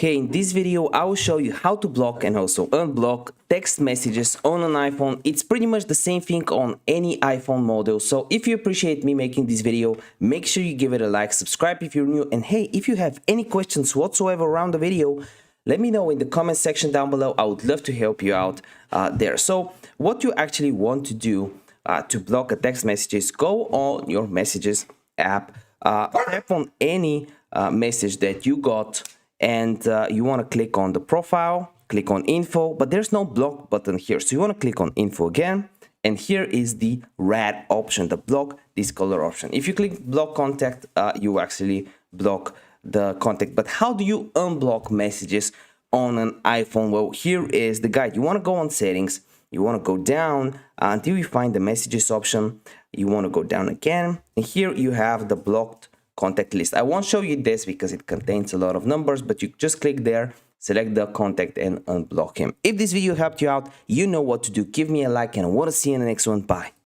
Hey, in this video, I will show you how to block and also unblock text messages on an iPhone. It's pretty much the same thing on any iPhone model. So if you appreciate me making this video, make sure you give it a like, subscribe if you're new, and hey, if you have any questions whatsoever around the video, let me know in the comment section down below. I would love to help you out there. So what you actually want to do to block a text message is go on your messages app, tap on any message that you got, and you want to click on the profile, click on info, but there's no block button here. So you want to click on info again, and here is the red option, the block this color option. If you click block contact, you actually block the contact. But how do you unblock messages on an iPhone? Well, here is the guide. You want to go on settings, you want to go down until you find the messages option. You want to go down again, and here you have the blocked contact list. I won't show you this because it contains a lot of numbers, but you just click there, select the contact, and unblock him. If this video helped you out, you know what to do. Give me a like, and I want to see you in the next one. Bye.